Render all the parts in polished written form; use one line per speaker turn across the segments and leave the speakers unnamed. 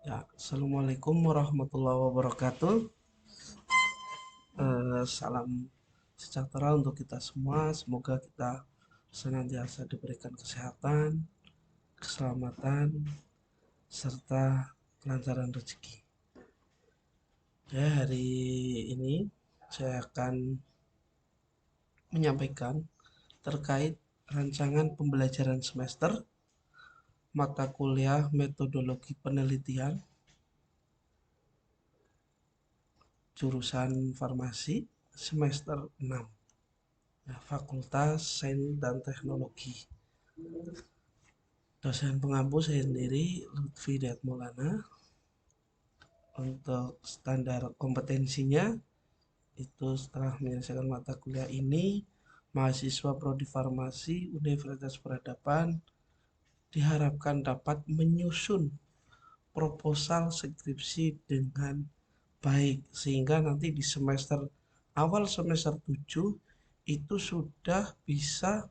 Ya, Assalamualaikum warahmatullahi wabarakatuh. Salam sejahtera untuk kita semua. Semoga kita senantiasa diberikan kesehatan, keselamatan, serta kelancaran rezeki. Ya, hari ini saya akan menyampaikan terkait rancangan pembelajaran semester mata kuliah metodologi penelitian jurusan farmasi semester 6. Ya, Fakultas Sains dan Teknologi. Dosen pengampu saya sendiri Lutfi Dayat Maulana. Untuk standar kompetensinya itu setelah menyelesaikan mata kuliah ini, mahasiswa prodi farmasi Universitas Peradaban diharapkan dapat menyusun proposal skripsi dengan baik sehingga nanti di awal semester 7 itu sudah bisa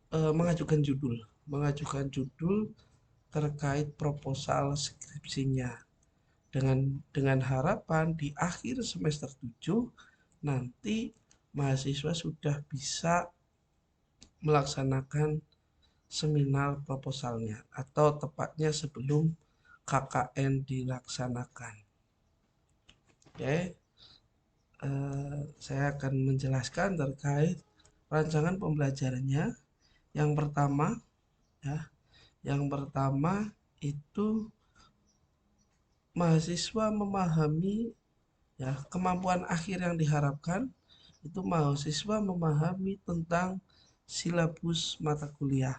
mengajukan judul terkait proposal skripsinya dengan harapan di akhir semester 7 nanti mahasiswa sudah bisa melaksanakan seminar proposalnya atau tepatnya sebelum KKN dilaksanakan. Oke, saya akan menjelaskan terkait rancangan pembelajarannya. Yang pertama, ya, yang pertama itu mahasiswa memahami, ya, kemampuan akhir yang diharapkan itu mahasiswa memahami tentang silabus mata kuliah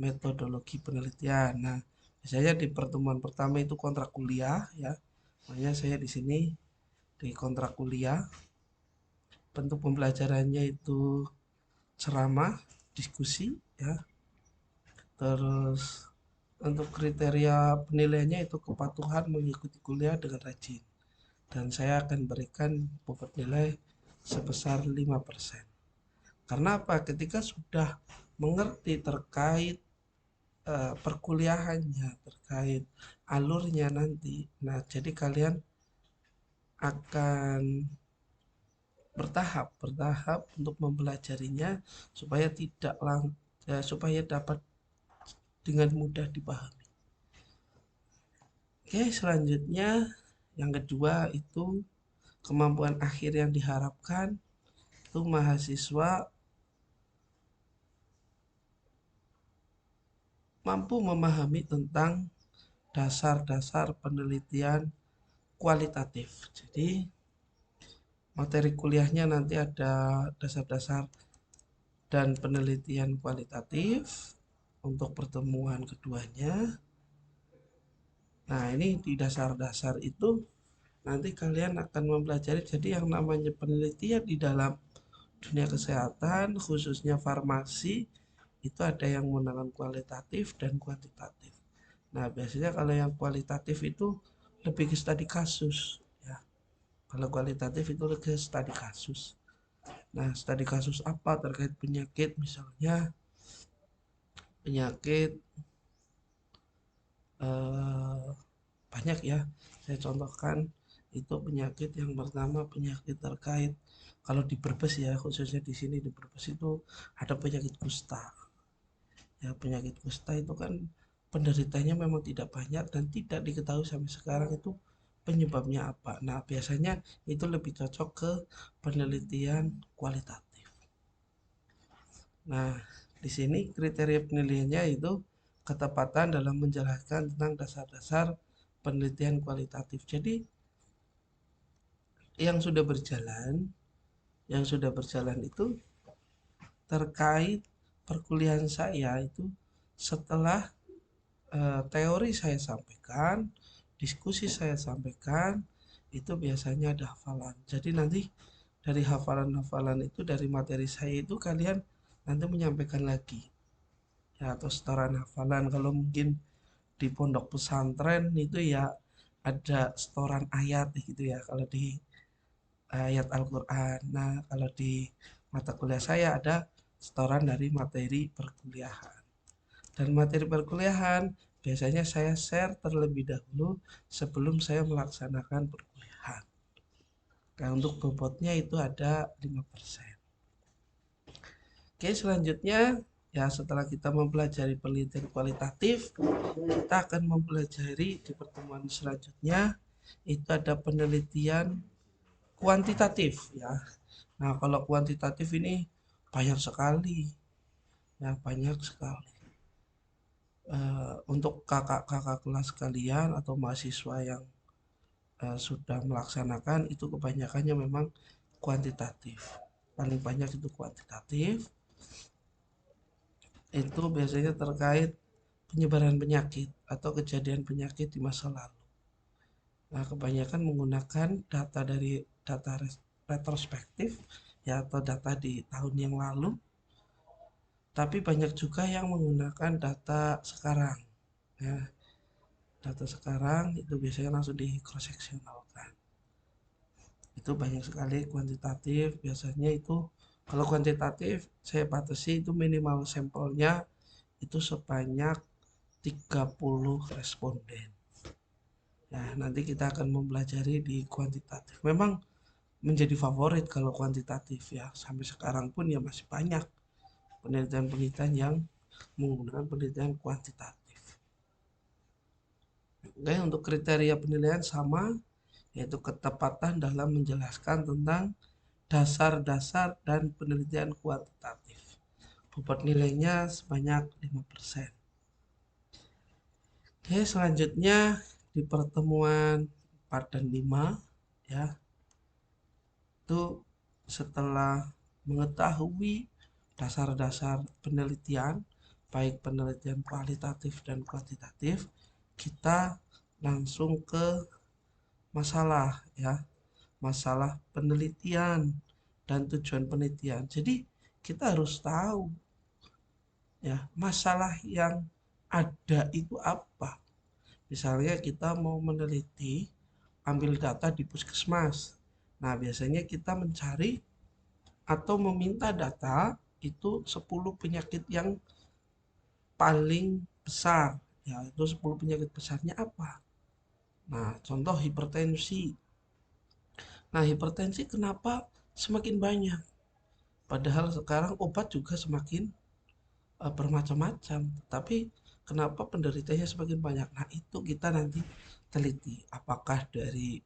metodologi penelitian. Nah, biasanya di pertemuan pertama itu kontrak kuliah, ya. Makanya saya di sini di kontrak kuliah. Bentuk pembelajarannya itu ceramah, diskusi, ya. Terus untuk kriteria penilaiannya itu kepatuhan mengikuti kuliah dengan rajin. Dan saya akan berikan bobot nilai sebesar 5%. Karena apa? Ketika sudah mengerti terkait perkuliahannya, terkait alurnya nanti. Nah, jadi kalian akan bertahap untuk mempelajarinya supaya tidak supaya dapat dengan mudah dipahami. Oke, selanjutnya yang kedua itu kemampuan akhir yang diharapkan itu mahasiswa mampu memahami tentang dasar-dasar penelitian kualitatif. Jadi materi kuliahnya nanti ada dasar-dasar dan penelitian kualitatif untuk pertemuan keduanya. Nah, ini di dasar-dasar itu nanti kalian akan mempelajari jadi yang namanya penelitian di dalam dunia kesehatan khususnya farmasi itu ada yang menggunakan kualitatif dan kuantitatif. Nah, biasanya kalau yang kualitatif itu lebih ke studi kasus, ya. Kalau kualitatif itu lebih ke studi kasus. Nah, studi kasus apa terkait penyakit misalnya penyakit eh, banyak, ya. Saya contohkan itu penyakit yang pertama penyakit terkait kalau di Brebes, ya, khususnya di sini di Brebes itu ada penyakit kusta. Ya, penyakit kusta itu kan penderitanya memang tidak banyak dan tidak diketahui sampai sekarang itu penyebabnya apa. Nah, biasanya itu lebih cocok ke penelitian kualitatif. Nah, di sini kriteria penilaiannya itu ketepatan dalam menjelaskan tentang dasar-dasar penelitian kualitatif. Jadi, yang sudah berjalan, yang sudah berjalan itu terkait perkuliahan saya itu setelah teori saya sampaikan, diskusi saya sampaikan, itu biasanya ada hafalan. Jadi nanti dari hafalan-hafalan itu dari materi saya itu kalian nanti menyampaikan lagi, ya, atau setoran hafalan. Kalau mungkin di pondok pesantren itu ya ada setoran ayat gitu, ya, kalau di ayat Al-Quran. Nah, kalau di mata kuliah saya ada setoran dari materi perkuliahan. Dan materi perkuliahan biasanya saya share terlebih dahulu sebelum saya melaksanakan perkuliahan. Nah, untuk bobotnya itu ada 5%. Oke, selanjutnya ya setelah kita mempelajari penelitian kualitatif, kita akan mempelajari di pertemuan selanjutnya itu ada penelitian kuantitatif ya. Nah, kalau kuantitatif ini banyak sekali ya, banyak sekali. Untuk kakak-kakak kelas kalian atau mahasiswa yang sudah melaksanakan itu kebanyakannya memang kuantitatif. Paling banyak itu kuantitatif. Itu biasanya terkait penyebaran penyakit atau kejadian penyakit di masa lalu. Nah, kebanyakan menggunakan data dari data retrospektif ya atau data di tahun yang lalu, tapi banyak juga yang menggunakan data sekarang. Ya, data sekarang itu biasanya langsung di cross sectionalkan. Itu banyak sekali kuantitatif, biasanya itu kalau kuantitatif saya batasi itu minimal sampelnya itu sebanyak 30 responden. Nah, nanti kita akan mempelajari di kuantitatif. Memang menjadi favorit kalau kuantitatif ya. Sampai sekarang pun ya masih banyak penelitian-penelitian yang menggunakan penelitian kuantitatif. Oke, untuk kriteria penilaian sama, yaitu ketepatan dalam menjelaskan tentang dasar-dasar dan penelitian kuantitatif. Bobot nilainya sebanyak 5%. Oke, selanjutnya di pertemuan 4 dan 5 ya, itu setelah mengetahui dasar-dasar penelitian, baik penelitian kualitatif dan kuantitatif, kita langsung ke masalah ya, masalah penelitian dan tujuan penelitian. Jadi kita harus tahu ya masalah yang ada itu apa. Misalnya kita mau meneliti ambil data di puskesmas. Nah, biasanya kita mencari atau meminta data itu 10 penyakit yang paling besar. Ya, itu 10 penyakit besarnya apa? Nah, contoh hipertensi. Nah, hipertensi kenapa semakin banyak? Padahal sekarang obat juga semakin bermacam-macam. Tapi kenapa penderitanya semakin banyak? Nah, itu kita nanti teliti. Apakah dari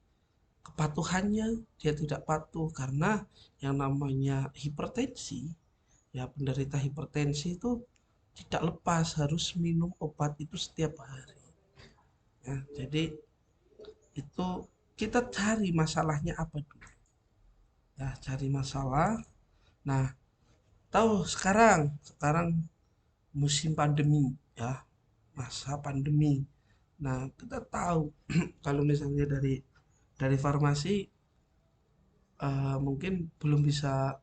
kepatuhannya dia tidak patuh karena yang namanya hipertensi ya penderita hipertensi itu tidak lepas harus minum obat itu setiap hari ya, jadi itu kita cari masalahnya apa dulu ya, cari masalah. Nah, tahu sekarang musim pandemi ya, masa pandemi. Nah, kita tahu kalau misalnya dari farmasi mungkin belum bisa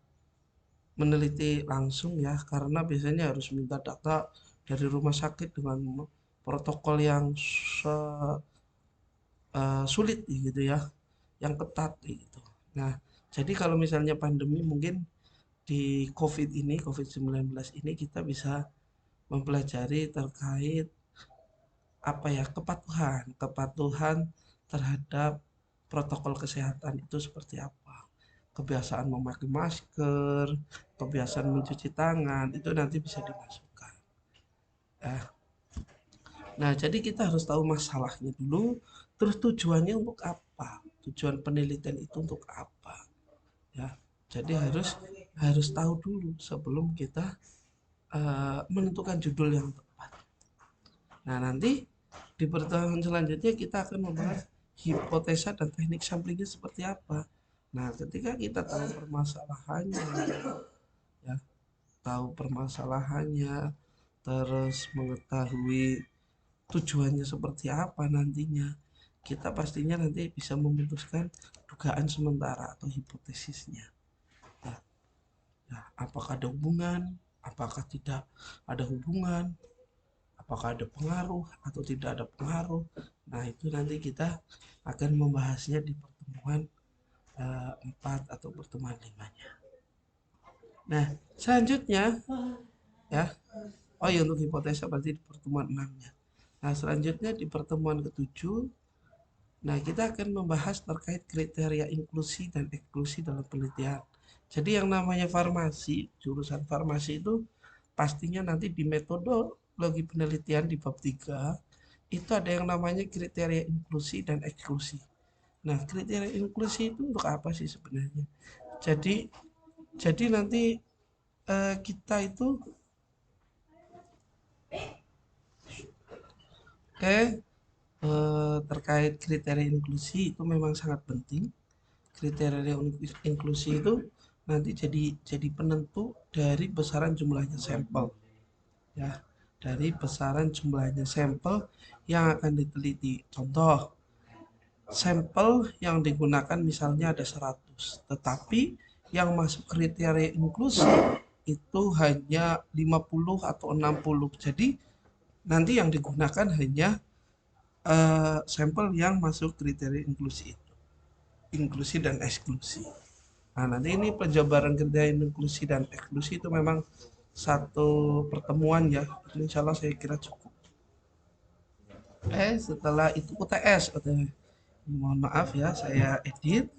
meneliti langsung ya karena biasanya harus minta data dari rumah sakit dengan protokol yang sulit gitu ya, yang ketat gitu. Nah, jadi kalau misalnya pandemi mungkin di COVID-19 ini kita bisa mempelajari terkait apa ya, kepatuhan terhadap protokol kesehatan itu seperti apa. Kebiasaan memakai masker, kebiasaan mencuci tangan, itu nanti bisa dimasukkan. Ya. Nah, jadi kita harus tahu masalahnya dulu, terus tujuannya untuk apa? Tujuan penelitian itu untuk apa? Ya. Jadi harus tahu dulu sebelum kita menentukan judul yang tepat. Nah, nanti di pertemuan selanjutnya kita akan membahas hipotesa dan teknik samplingnya seperti apa. Nah, ketika kita tahu permasalahannya, ya, tahu permasalahannya, terus mengetahui tujuannya seperti apa nantinya, kita pastinya nanti bisa memutuskan dugaan sementara atau hipotesisnya. Ya, ya, apakah ada hubungan, apakah tidak ada hubungan, apakah ada pengaruh atau tidak ada pengaruh. Nah, itu nanti kita akan membahasnya di pertemuan 4 atau pertemuan 5-nya. Nah, selanjutnya ya. Oh iya, untuk hipotesa berarti di pertemuan 6-nya. Nah, selanjutnya di pertemuan ketujuh, nah kita akan membahas terkait kriteria inklusi dan eksklusi dalam penelitian. Jadi yang namanya farmasi, jurusan farmasi itu pastinya nanti di metodologi penelitian di bab 3 itu ada yang namanya kriteria inklusi dan eksklusi. Nah, kriteria inklusi itu untuk apa sih sebenarnya? Jadi nanti kita itu terkait kriteria inklusi itu memang sangat penting. Kriteria inklusi itu nanti jadi penentu dari besaran jumlahnya sampel, ya, dari besaran jumlahnya sampel yang akan diteliti. Contoh, sampel yang digunakan misalnya ada 100, tetapi yang masuk kriteria inklusi itu hanya 50 atau 60. Jadi nanti yang digunakan hanya sampel yang masuk kriteria inklusi itu, inklusi dan eksklusi. Nah, nanti ini penjabaran kriteria inklusi dan eksklusi itu memang satu pertemuan ya. Itu insya Allah saya kira cukup. Setelah itu UTS. Mohon maaf ya, saya edit.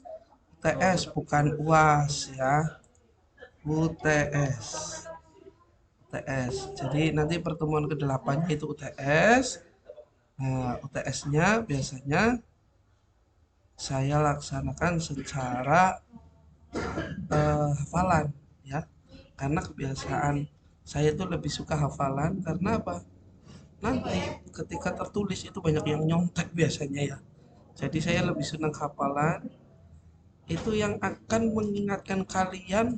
UTS bukan UAS ya. UTS. UTS. Jadi nanti pertemuan ke-8 itu UTS. Nah, UTS-nya biasanya saya laksanakan secara hafalan ya, karena kebiasaan saya itu lebih suka hafalan. Karena apa, nanti ketika tertulis itu banyak yang nyontek biasanya ya, jadi saya lebih senang hafalan. Itu yang akan mengingatkan kalian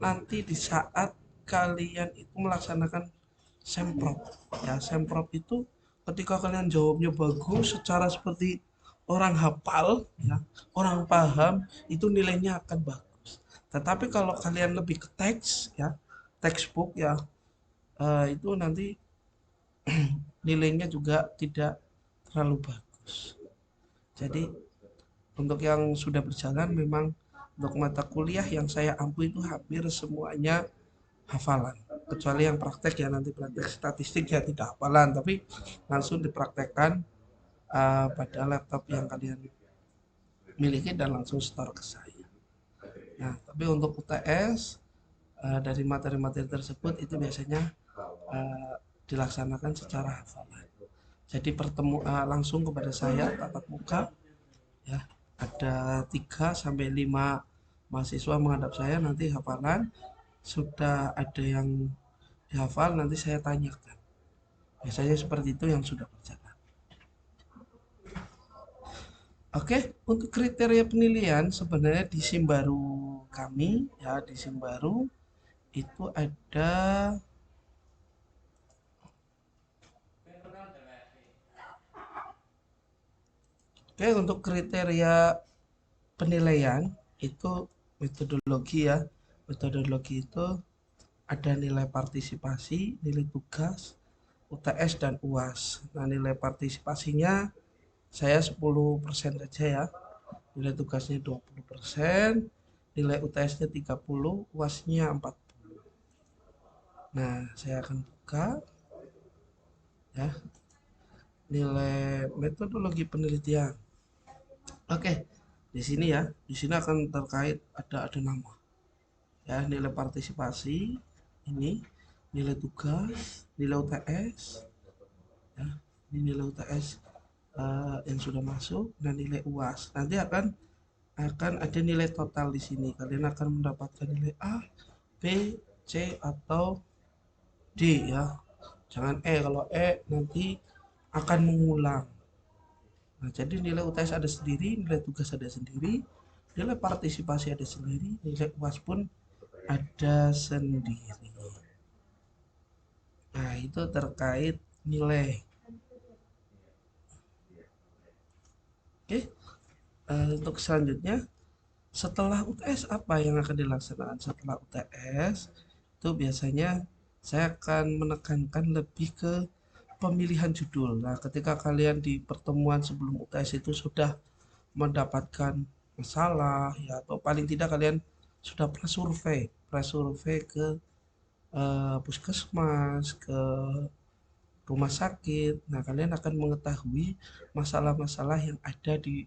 nanti di saat kalian itu melaksanakan semprot ya. Semprot itu ketika kalian jawabnya bagus secara seperti orang hafal ya, orang paham, itu nilainya akan bagus. Tetapi kalau kalian lebih ke teks ya, textbook ya, itu nanti nilainya juga tidak terlalu bagus. Jadi untuk yang sudah berjalan memang untuk mata kuliah yang saya ampu itu hampir semuanya hafalan, kecuali yang praktek ya, nanti praktek statistik ya tidak hafalan tapi langsung dipraktekkan pada laptop yang kalian miliki dan langsung store ke saya. Nah, tapi untuk UTS dari materi-materi tersebut itu biasanya dilaksanakan secara hafalan. Jadi langsung kepada saya tatap muka ya, ada 3 sampai 5 mahasiswa menghadap saya, nanti hafalan sudah ada yang dihafal nanti saya tanyakan. Biasanya seperti itu yang sudah berjalan. Oke, untuk kriteria penilaian sebenarnya di SIM baru kami ya, di SIM baru itu ada untuk kriteria penilaian itu metodologi ya. Metodologi itu ada nilai partisipasi, nilai tugas, UTS dan UAS. Nah, nilai partisipasinya saya 10% saja ya. Nilai tugasnya 20%, nilai UTS-nya 30, UAS-nya 40. Nah, saya akan buka ya nilai metodologi penelitian. Oke, di sini ya, di sini akan terkait ada nama ya, nilai partisipasi ini, nilai tugas, nilai UTS ya, ini nilai UTS yang sudah masuk dan nilai UAS. Nanti akan ada nilai total di sini. Kalian akan mendapatkan nilai A, B, C atau D ya. Jangan E, kalau E nanti akan mengulang. Nah, jadi nilai UTS ada sendiri, nilai tugas ada sendiri, nilai partisipasi ada sendiri, nilai UAS pun ada sendiri. Nah, itu terkait nilai. Oke, untuk selanjutnya, setelah UTS apa yang akan dilaksanakan? Setelah UTS itu biasanya saya akan menekankan lebih ke pemilihan judul. Nah, ketika kalian di pertemuan sebelum UTS itu sudah mendapatkan masalah ya, atau paling tidak kalian sudah prasurvei ke puskesmas, ke rumah sakit. Nah, kalian akan mengetahui masalah-masalah yang ada di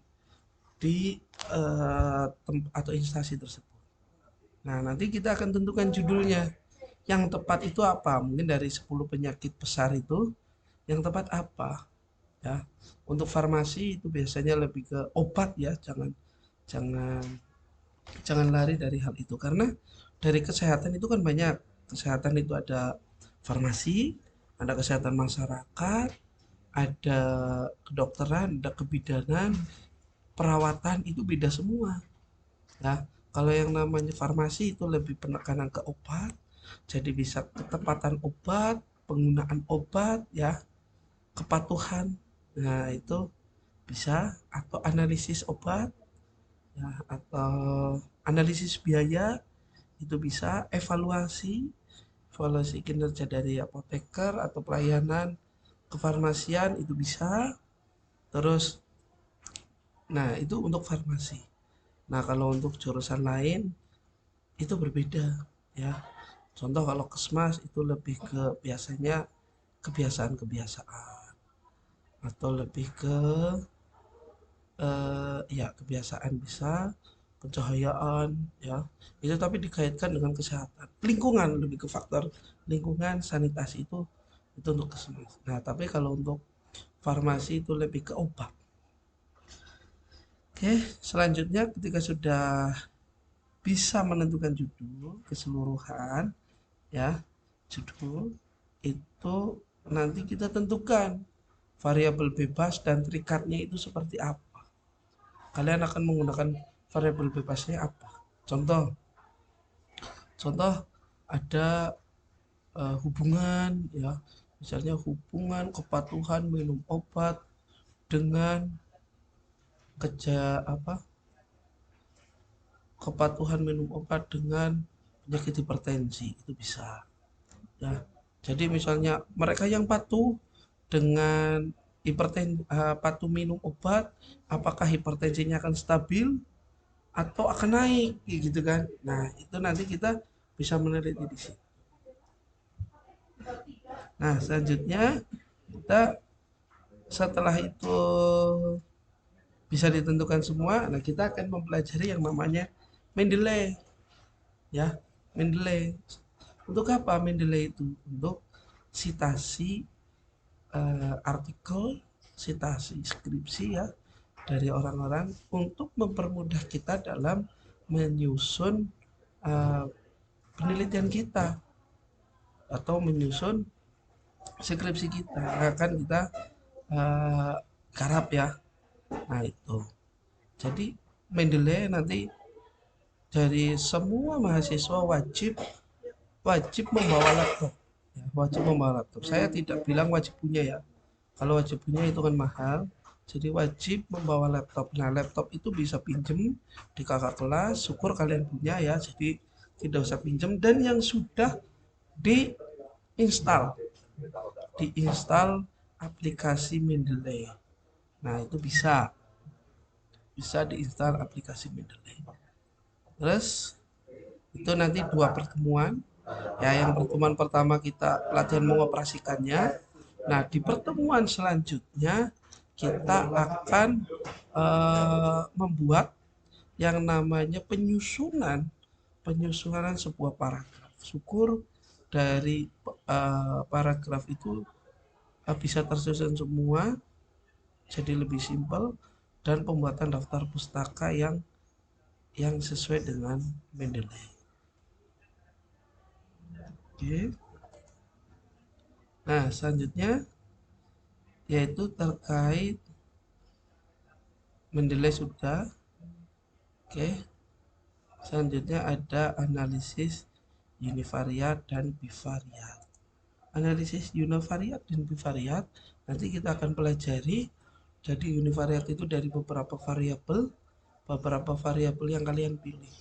atau instansi tersebut. Nah, nanti kita akan tentukan judulnya. Yang tepat itu apa? Mungkin dari 10 penyakit besar itu, yang tepat apa? Ya. Untuk farmasi itu biasanya lebih ke obat ya, jangan jangan jangan lari dari hal itu karena dari kesehatan itu kan banyak. Kesehatan itu ada farmasi, ada kesehatan masyarakat, ada kedokteran, ada kebidanan, perawatan itu beda semua. Ya, kalau yang namanya farmasi itu lebih penekanan ke obat, jadi bisa ketepatan obat, penggunaan obat, ya, kepatuhan. Nah, itu bisa atau analisis obat, ya, atau analisis biaya itu bisa evaluasi, evaluasi kinerja dari apoteker atau pelayanan kefarmasian itu bisa. Terus, nah itu untuk farmasi. Nah, kalau untuk jurusan lain itu berbeda ya. Contoh kalau kesmas itu lebih ke biasanya kebiasaan-kebiasaan atau lebih ke ya kebiasaan bisa pencahayaan ya. Itu tapi dikaitkan dengan kesehatan. Lingkungan lebih ke faktor lingkungan, sanitasi itu untuk kesmas. Nah, tapi kalau untuk farmasi itu lebih ke obat. Oke, selanjutnya ketika sudah bisa menentukan judul keseluruhan ya, judul itu nanti kita tentukan variabel bebas dan terikatnya itu seperti apa. Kalian akan menggunakan variabel bebasnya apa? Contoh, contoh ada hubungan ya, misalnya hubungan kepatuhan minum obat dengan apa kepatuhan minum obat dengan penyakit hipertensi itu bisa ya. Jadi misalnya mereka yang patuh dengan patuh minum obat, apakah hipertensinya akan stabil atau akan naik gitu kan. Nah, itu nanti kita bisa meneliti di sini. Nah, selanjutnya kita setelah itu bisa ditentukan semua, nah kita akan mempelajari yang namanya Mendeley ya. Mendeley. Untuk apa Mendeley itu? Untuk sitasi artikel, sitasi skripsi ya dari orang-orang untuk mempermudah kita dalam menyusun uh, penelitian kita atau menyusun skripsi kita akan kita uh, garap ya. Nah itu. Jadi Mendeley nanti dari semua mahasiswa wajib membawa laptop. Ya, wajib membawa laptop. Saya tidak bilang wajib punya ya. Kalau wajib punya itu kan mahal. Jadi wajib membawa laptop. Nah, laptop itu bisa pinjem di kakak kelas. Syukur kalian punya ya. Jadi tidak usah pinjem. Dan yang sudah diinstal, aplikasi Mendeley. Nah, itu bisa diinstal aplikasi Mendeley. Terus itu nanti 2 pertemuan. Ya, yang pertemuan pertama kita pelatihan mengoperasikannya. Nah, di pertemuan selanjutnya kita akan membuat yang namanya penyusunan sebuah paragraf. Syukur dari paragraf itu bisa tersusun semua jadi lebih simpel dan pembuatan daftar pustaka yang sesuai dengan Mendeley. Oke. Nah, selanjutnya yaitu terkait Mendeley sudah. Oke. Selanjutnya ada analisis univariat dan bivariat. Analisis univariat dan bivariat nanti kita akan pelajari. Jadi univariat itu dari beberapa variabel yang kalian pilih.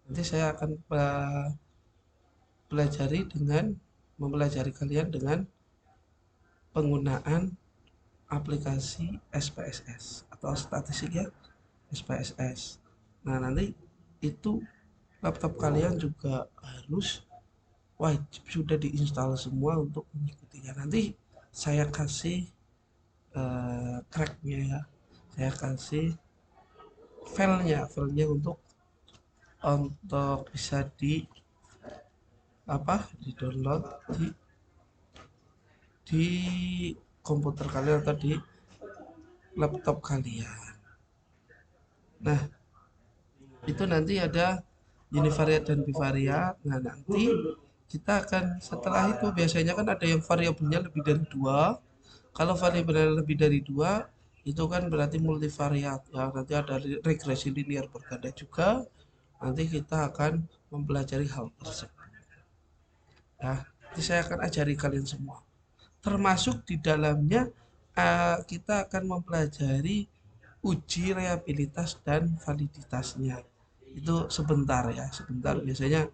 Nanti saya akan mempelajari kalian dengan penggunaan aplikasi SPSS atau statistik ya, SPSS. Nah, nanti itu laptop kalian juga harus wajib sudah diinstal semua untuk mengikutinya. Nanti saya kasih cracknya ya, saya kasih filenya untuk bisa di download di komputer kalian atau di laptop kalian. Nah, itu nanti ada univariate dan bivariate. Nah, nanti kita akan setelah itu biasanya kan ada yang variabelnya lebih dari dua. Kalau variabelnya lebih dari dua, itu kan berarti multivariate ya. Nanti ada regresi linear berganda juga. Nanti kita akan mempelajari hal tersebut. Ya, nanti saya akan ajari kalian semua. Termasuk di dalamnya kita akan mempelajari uji reliabilitas dan validitasnya. Itu sebentar ya, sebentar. Biasanya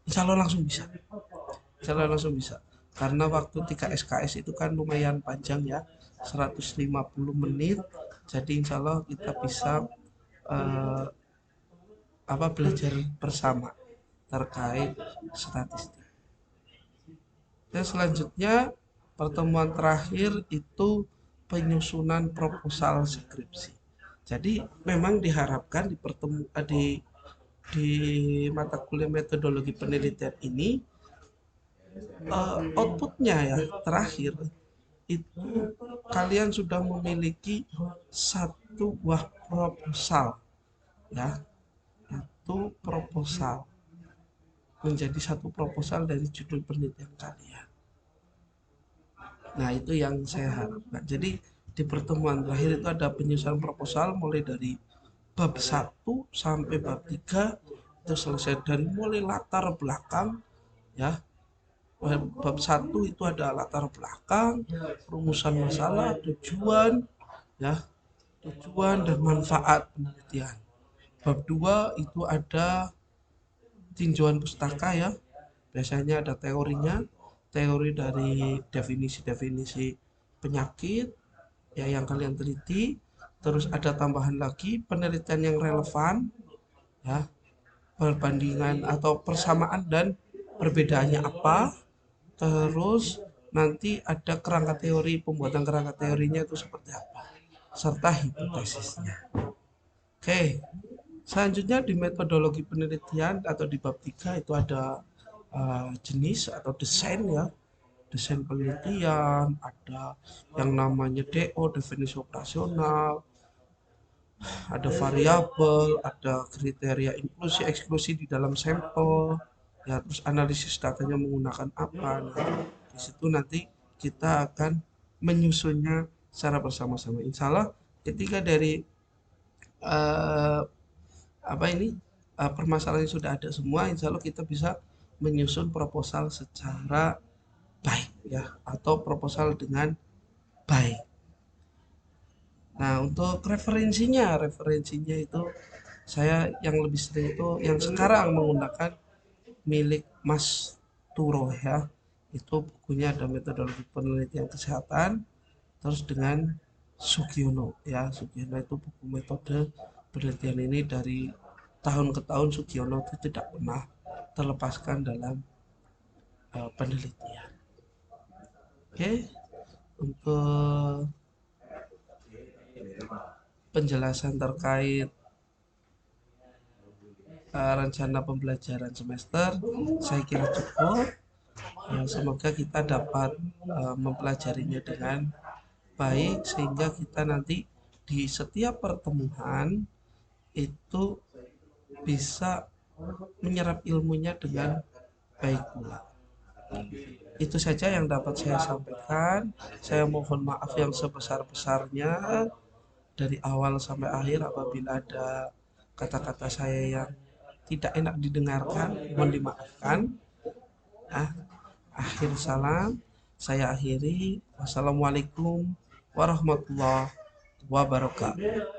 insya Allah langsung bisa. Insya Allah langsung bisa. Karena waktu 3 SKS itu kan lumayan panjang ya, 150 menit. Jadi insya Allah kita bisa eh, belajar bersama terkait statistik. Dan selanjutnya pertemuan terakhir itu penyusunan proposal skripsi. Jadi memang diharapkan di mata kuliah metodologi penelitian ini outputnya ya terakhir itu kalian sudah memiliki satu buah proposal ya, itu proposal menjadi satu proposal dari judul penelitian kalian. Nah, itu yang saya harapkan. Jadi di pertemuan terakhir itu ada penyusunan proposal mulai dari bab 1 sampai bab 3 itu selesai dari mulai latar belakang ya. Bab 1 itu ada latar belakang, rumusan masalah, tujuan ya, tujuan dan manfaat penelitian. Bab 2 itu ada tinjauan pustaka ya. Biasanya ada teorinya, teori dari definisi-definisi penyakit ya yang kalian teliti, terus ada tambahan lagi penelitian yang relevan ya, perbandingan atau persamaan dan perbedaannya apa, terus nanti ada kerangka teori, pembuatan kerangka teorinya itu seperti apa, serta hipotesisnya. Oke, selanjutnya di metodologi penelitian atau di bab 3 itu ada jenis atau desain ya, desain penelitian, ada yang namanya DO, definisi operasional, ada variabel, ada kriteria inklusi eksklusi di dalam sampel, ya terus analisis datanya menggunakan apa. Nah, di situ nanti kita akan menyusunnya secara bersama-sama. Insya Allah ketika dari eh, permasalahan sudah ada semua, insya Allah kita bisa menyusun proposal secara baik ya, atau proposal dengan baik. Nah, untuk referensinya itu saya yang lebih sering itu yang sekarang menggunakan milik Mas Turo ya. Itu bukunya ada metodologi penelitian kesehatan, terus dengan Sugiono ya. Sugiono itu buku metode penelitian ini dari tahun ke tahun Sugiono itu tidak pernah terlepaskan dalam penelitian. Oke, untuk penjelasan terkait rencana pembelajaran semester saya kira cukup. Semoga kita dapat mempelajarinya dengan baik sehingga kita nanti di setiap pertemuan itu bisa menyerap ilmunya dengan baik pula. Itu saja yang dapat saya sampaikan. Saya mohon maaf yang sebesar-besarnya dari awal sampai akhir apabila ada kata-kata saya yang tidak enak didengarkan, mohon dimaafkan. Akhir salam, saya akhiri. Wassalamualaikum warahmatullahi wabarakatuh.